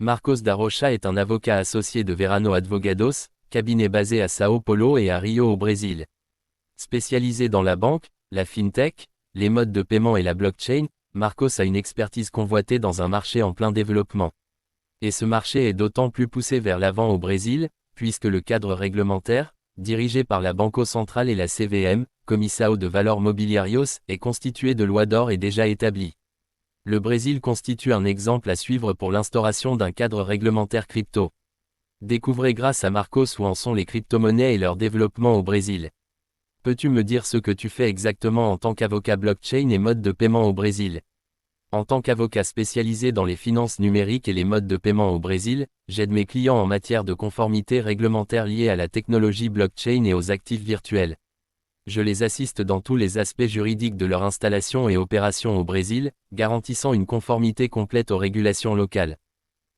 Marcos da Rocha est un avocat associé de Verano Advogados, cabinet basé à Sao Paulo et à Rio au Brésil. Spécialisé dans la banque, la fintech, les modes de paiement et la blockchain, Marcos a une expertise convoitée dans un marché en plein développement. Et ce marché est d'autant plus poussé vers l'avant au Brésil, puisque le cadre réglementaire, dirigé par la Banco Central et la CVM, Comissão de Valores Mobiliários, est constitué de lois d'or et déjà établi. Le Brésil constitue un exemple à suivre pour l'instauration d'un cadre réglementaire crypto. Découvrez grâce à Marcos où en sont les crypto-monnaies et leur développement au Brésil. Peux-tu me dire ce que tu fais exactement en tant qu'avocat blockchain et mode de paiement au Brésil? En tant qu'avocat spécialisé dans les finances numériques et les modes de paiement au Brésil, j'aide mes clients en matière de conformité réglementaire liée à la technologie blockchain et aux actifs virtuels. Je les assiste dans tous les aspects juridiques de leur installation et opération au Brésil, garantissant une conformité complète aux régulations locales.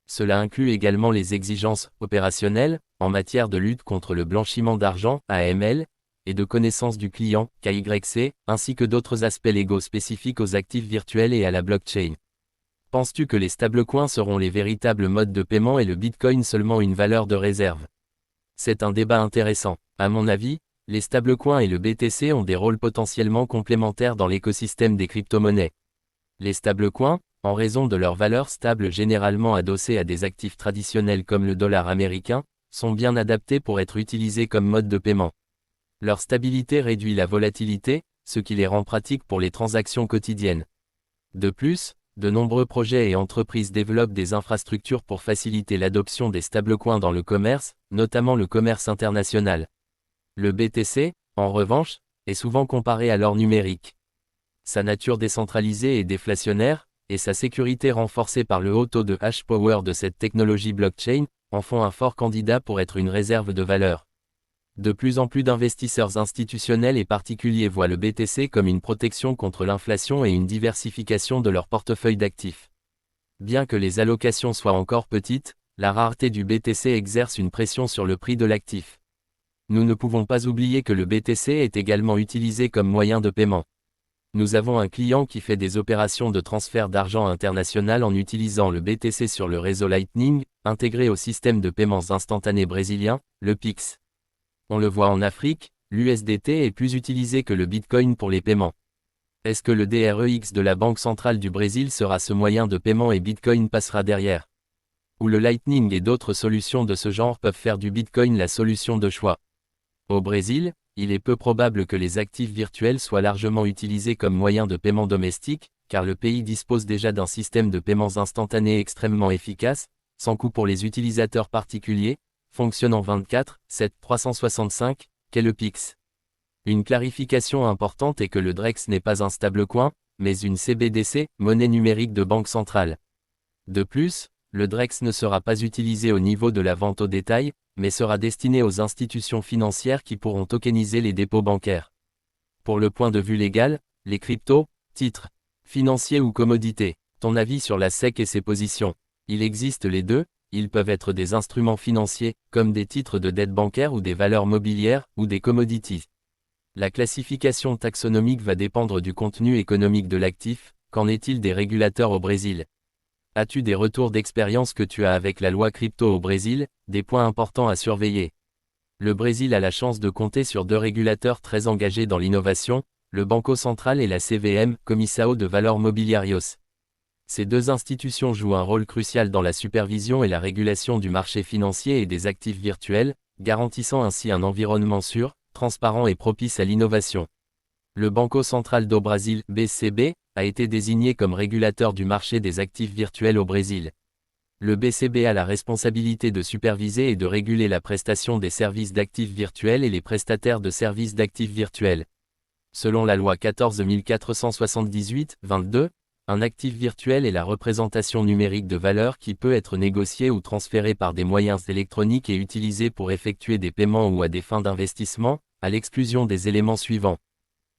Cela inclut également les exigences opérationnelles, en matière de lutte contre le blanchiment d'argent, AML, et de connaissance du client, KYC, ainsi que d'autres aspects légaux spécifiques aux actifs virtuels et à la blockchain. Penses-tu que les stablecoins seront les véritables modes de paiement et le Bitcoin seulement une valeur de réserve? C'est un débat intéressant. À mon avis, les stablecoins et le BTC ont des rôles potentiellement complémentaires dans l'écosystème des crypto-monnaies. Les stablecoins, en raison de leur valeur stable généralement adossée à des actifs traditionnels comme le dollar américain, sont bien adaptés pour être utilisés comme mode de paiement. Leur stabilité réduit la volatilité, ce qui les rend pratiques pour les transactions quotidiennes. De plus, de nombreux projets et entreprises développent des infrastructures pour faciliter l'adoption des stablecoins dans le commerce, notamment le commerce international. Le BTC, en revanche, est souvent comparé à l'or numérique. Sa nature décentralisée et déflationnaire, et sa sécurité renforcée par le haut taux de hash power de cette technologie blockchain, en font un fort candidat pour être une réserve de valeur. De plus en plus d'investisseurs institutionnels et particuliers voient le BTC comme une protection contre l'inflation et une diversification de leur portefeuille d'actifs. Bien que les allocations soient encore petites, la rareté du BTC exerce une pression sur le prix de l'actif. Nous ne pouvons pas oublier que le BTC est également utilisé comme moyen de paiement. Nous avons un client qui fait des opérations de transfert d'argent international en utilisant le BTC sur le réseau Lightning, intégré au système de paiements instantanés brésilien, le Pix. On le voit en Afrique, l'USDT est plus utilisé que le Bitcoin pour les paiements. Est-ce que le DREX de la Banque centrale du Brésil sera ce moyen de paiement et Bitcoin passera derrière? Ou le Lightning et d'autres solutions de ce genre peuvent faire du Bitcoin la solution de choix? Au Brésil, il est peu probable que les actifs virtuels soient largement utilisés comme moyen de paiement domestique, car le pays dispose déjà d'un système de paiements instantanés extrêmement efficace, sans coût pour les utilisateurs particuliers, fonctionnant 24/7/365, qu'est le Pix. Une clarification importante est que le DREX n'est pas un stablecoin, mais une CBDC, monnaie numérique de banque centrale. De plus, le DREX ne sera pas utilisé au niveau de la vente au détail, mais sera destiné aux institutions financières qui pourront tokeniser les dépôts bancaires. Pour le point de vue légal, les cryptos, titres, financiers ou commodités, ton avis sur la SEC et ses positions? Il existe les deux. Ils peuvent être des instruments financiers, comme des titres de dette bancaire ou des valeurs mobilières, ou des commodities. La classification taxonomique va dépendre du contenu économique de l'actif. Qu'en est-il des régulateurs au Brésil? As-tu des retours d'expérience que tu as avec la loi crypto au Brésil? Des points importants à surveiller. Le Brésil a la chance de compter sur deux régulateurs très engagés dans l'innovation, le Banco Central et la CVM, Comissão de Valores Mobiliários. Ces deux institutions jouent un rôle crucial dans la supervision et la régulation du marché financier et des actifs virtuels, garantissant ainsi un environnement sûr, transparent et propice à l'innovation. Le Banco Central do Brasil, BCB, a été désigné comme régulateur du marché des actifs virtuels au Brésil. Le BCB a la responsabilité de superviser et de réguler la prestation des services d'actifs virtuels et les prestataires de services d'actifs virtuels. Selon la loi 14 478/22, un actif virtuel est la représentation numérique de valeur qui peut être négociée ou transférée par des moyens électroniques et utilisée pour effectuer des paiements ou à des fins d'investissement, à l'exclusion des éléments suivants.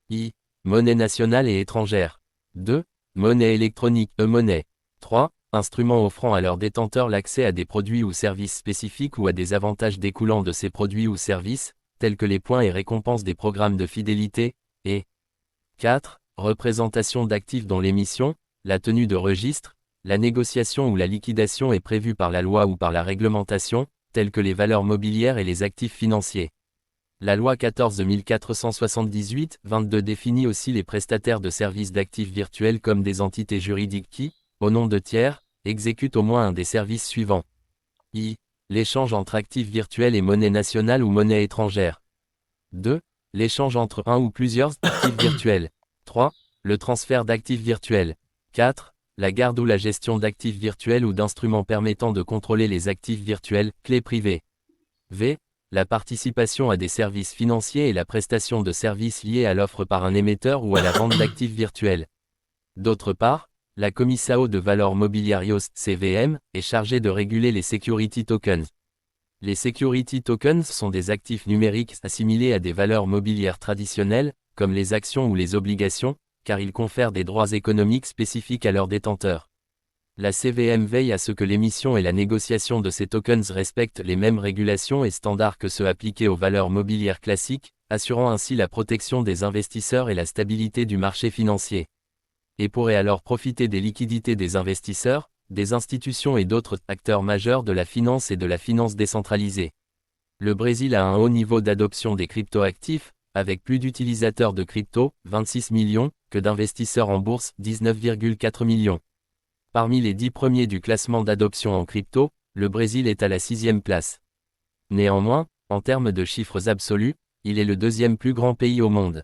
I. Monnaie nationale et étrangère. 2. Monnaie électronique, e-monnaie. 3. Instruments offrant à leurs détenteurs l'accès à des produits ou services spécifiques ou à des avantages découlant de ces produits ou services, tels que les points et récompenses des programmes de fidélité, et 4. Représentation d'actifs dont l'émission, la tenue de registre, La négociation ou la liquidation est prévue par la loi ou par la réglementation, telles que les valeurs mobilières et les actifs financiers. La loi 14 478-22 définit aussi les prestataires de services d'actifs virtuels comme des entités juridiques qui, au nom de tiers, exécutent au moins un des services suivants. I. L'échange entre actifs virtuels et monnaie nationale ou monnaie étrangère. 2. L'échange entre un ou plusieurs actifs virtuels. 3. Le transfert d'actifs virtuels. 4. La garde ou la gestion d'actifs virtuels ou d'instruments permettant de contrôler les actifs virtuels, clés privées. V. La participation à des services financiers et la prestation de services liés à l'offre par un émetteur ou à la vente d'actifs virtuels. D'autre part, la Comissão de Valores Mobiliários, CVM, est chargée de réguler les security tokens. Les security tokens sont des actifs numériques assimilés à des valeurs mobilières traditionnelles, comme les actions ou les obligations, car ils confèrent des droits économiques spécifiques à leurs détenteurs. La CVM veille à ce que l'émission et la négociation de ces tokens respectent les mêmes régulations et standards que ceux appliqués aux valeurs mobilières classiques, assurant ainsi la protection des investisseurs et la stabilité du marché financier. Et pourrait alors profiter des liquidités des investisseurs, des institutions et d'autres acteurs majeurs de la finance et de la finance décentralisée. Le Brésil a un haut niveau d'adoption des cryptoactifs, avec plus d'utilisateurs de crypto, 26 millions, que d'investisseurs en bourse, 19,4 millions. Parmi les 10 premiers du classement d'adoption en crypto, le Brésil est à la 6e place. Néanmoins, en termes de chiffres absolus, il est le deuxième plus grand pays au monde.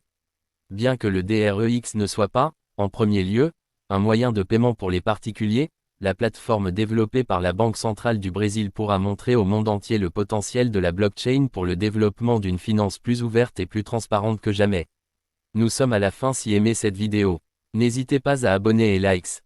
Bien que le DREX ne soit pas, en premier lieu, un moyen de paiement pour les particuliers, la plateforme développée par la Banque centrale du Brésil pourra montrer au monde entier le potentiel de la blockchain pour le développement d'une finance plus ouverte et plus transparente que jamais. Nous sommes à la fin. Si aimez cette vidéo, n'hésitez pas à abonner et likes.